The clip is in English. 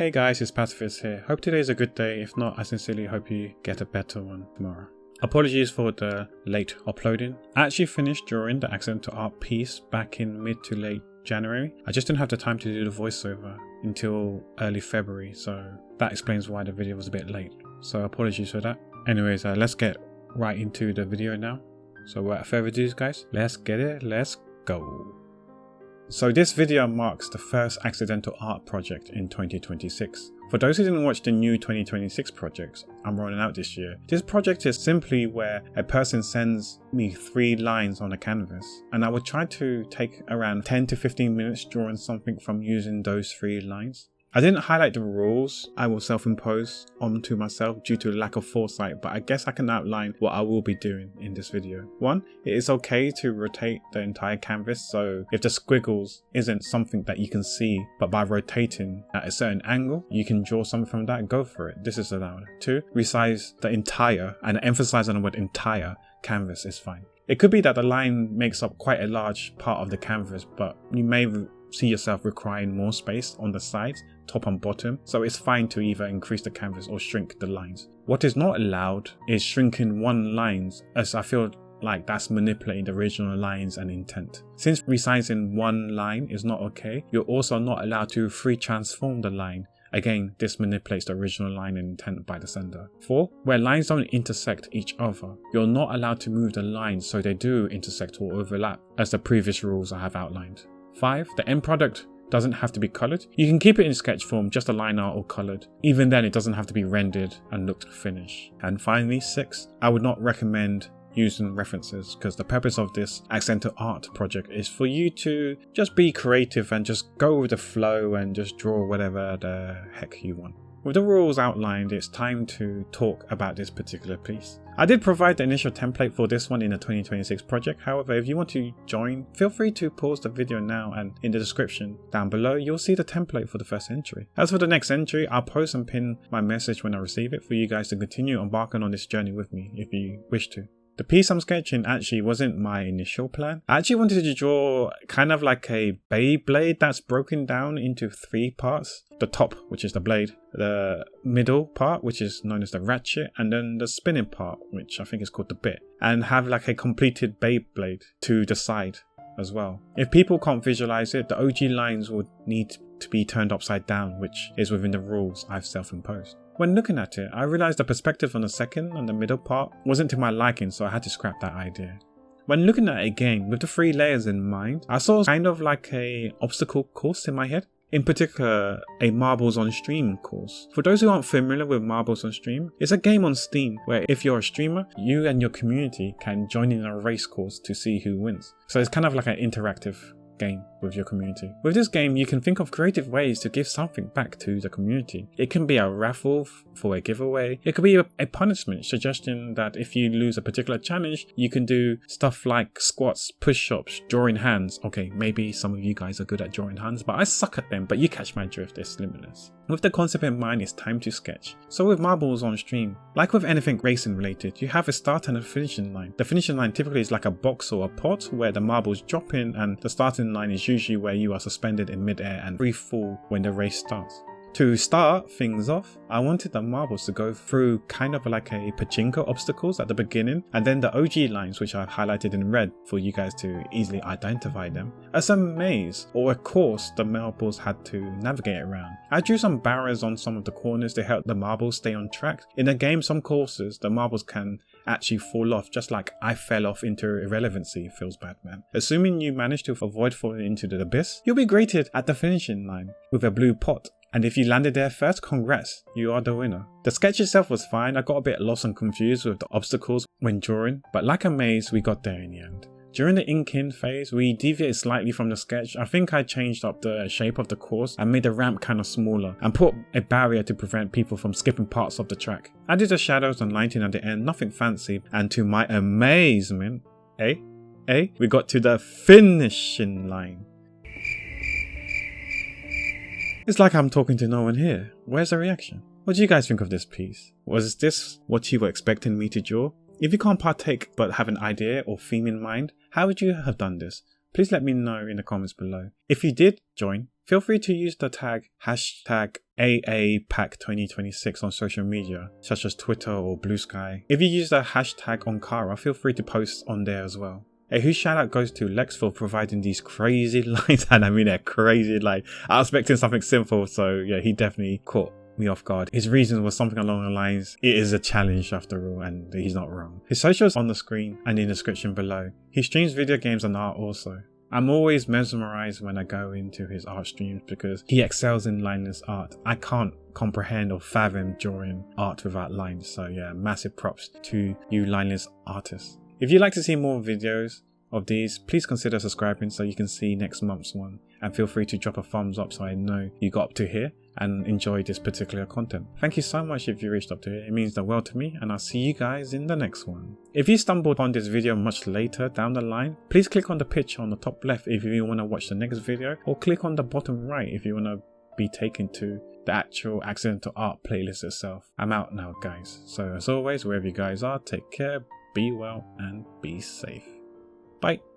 Hey guys, it's Pacifist here. Hope today's a good day. If not, I sincerely hope you get a better one tomorrow. Apologies for the late uploading. I actually finished drawing the accidental art piece back in mid to late January. I just didn't have the time to do the voiceover until early February, so that explains why the video was a bit late. So apologies for that. Anyways, let's get right into the video now. So without further ado guys, let's get it, let's go. So this video marks the first accidental art project in 2026. For those who didn't watch the new 2026 projects I'm rolling out this year, this project is simply where a person sends me 3 lines on a canvas, and I would try to take around 10 to 15 minutes drawing something from using those 3 lines. I didn't highlight the rules I will self-impose onto myself due to lack of foresight, but I guess I can outline what I will be doing in this video. 1. It is okay to rotate the entire canvas, so if the squiggles isn't something that you can see, but by rotating at a certain angle, you can draw something from that, go for it. This is allowed. 2. Resize the entire, and emphasize on the word entire, canvas is fine. It could be that the line makes up quite a large part of the canvas, but you may see yourself requiring more space on the sides, top and bottom, so it's fine to either increase the canvas or shrink the lines. What is not allowed is shrinking one lines, as I feel like that's manipulating the original lines and intent. Since resizing one line is not okay, you're also not allowed to free transform the line. Again, this manipulates the original line and intent by the sender. 4. Where lines don't intersect each other, you're not allowed to move the lines so they do intersect or overlap, as the previous rules I have outlined. 5. The end product doesn't have to be coloured. You can keep it in sketch form, just a line art or coloured. Even then, it doesn't have to be rendered and looked finished. And finally, 6. I would not recommend using references, because the purpose of this accidental art project is for you to just be creative and just go with the flow and just draw whatever the heck you want. With the rules outlined, it's time to talk about this particular piece. I did provide the initial template for this one in the 2026 project. However, if you want to join, feel free to pause the video now, and in the description down below you'll see the template for the first entry. As for the next entry, I'll post and pin my message when I receive it for you guys to continue embarking on this journey with me if you wish to. The piece I'm sketching actually wasn't my initial plan. I actually wanted to draw kind of like a Beyblade that's broken down into 3 parts. The top, which is the blade, the middle part, which is known as the ratchet, and then the spinning part, which I think is called the bit, and have like a completed Beyblade to the side as well. If people can't visualize it, the OG lines would need to be turned upside down, which is within the rules I've self-imposed. When looking at it, I realised the perspective on the second and the middle part wasn't to my liking, so I had to scrap that idea. When looking at it again, with the 3 layers in mind, I saw kind of like a obstacle course in my head. In particular, a Marbles on Stream course. For those who aren't familiar with Marbles on Stream, it's a game on Steam where if you're a streamer, you and your community can join in a race course to see who wins. So it's kind of like an interactive game with your community. With this game, you can think of creative ways to give something back to the community. It can be a raffle for a giveaway. It could be a punishment, suggesting that if you lose a particular challenge, you can do stuff like squats, push-ups, drawing hands. Okay, maybe some of you guys are good at drawing hands, but I suck at them, but you catch my drift, it's limitless. With the concept in mind, it's time to sketch. So with Marbles on Stream, like with anything racing related, you have a start and a finishing line. The finishing line typically is like a box or a pot where the marbles drop in, and the starting line is usually where you are suspended in mid-air and free fall when the race starts. To start things off, I wanted the marbles to go through kind of like a pachinko obstacles at the beginning, and then the OG lines, which I've highlighted in red for you guys to easily identify them, as a maze or a course the marbles had to navigate around. I drew some barriers on some of the corners to help the marbles stay on track. In a game, some courses, the marbles can actually fall off, just like I fell off into irrelevancy. Feels bad, man. Assuming you manage to avoid falling into the abyss, you'll be greeted at the finishing line with a blue pot. And if you landed there first, congrats, you are the winner. The sketch itself was fine. I got a bit lost and confused with the obstacles when drawing, but like a maze, we got there in the end. During the ink-in phase, we deviated slightly from the sketch. I think I changed up the shape of the course and made the ramp kind of smaller and put a barrier to prevent people from skipping parts of the track. Added the shadows and lighting at the end, nothing fancy, and to my amazement, we got to the finishing line. It's like I'm talking to no one here. Where's the reaction? What do you guys think of this piece? Was this what you were expecting me to draw? If you can't partake but have an idea or theme in mind, how would you have done this? Please let me know in the comments below. If you did join, feel free to use the tag hashtag AAPAC2026 on social media, such as Twitter or Blue Sky. If you use the hashtag Ankara, feel free to post on there as well. A huge shout out goes to Lex for providing these crazy lines, and I mean they're crazy. Like, I was expecting something simple, so yeah, he definitely caught me off guard. His reason was something along the lines, it is a challenge after all, and he's not wrong. His socials on the screen and in the description below. He streams video games and art also. I'm always mesmerized when I go into his art streams because he excels in lineless art. I can't comprehend or fathom drawing art without lines, so yeah, massive props to you lineless artists. If you'd like to see more videos of these, please consider subscribing so you can see next month's one, and feel free to drop a thumbs up so I know you got up to here and enjoyed this particular content. Thank you so much if you reached up to here, it means the world to me, and I'll see you guys in the next one. If you stumbled upon this video much later down the line, please click on the picture on the top left if you want to watch the next video, or click on the bottom right if you want to be taken to the actual accidental art playlist itself. I'm out now guys, so as always, wherever you guys are, take care, be well and be safe. Bye.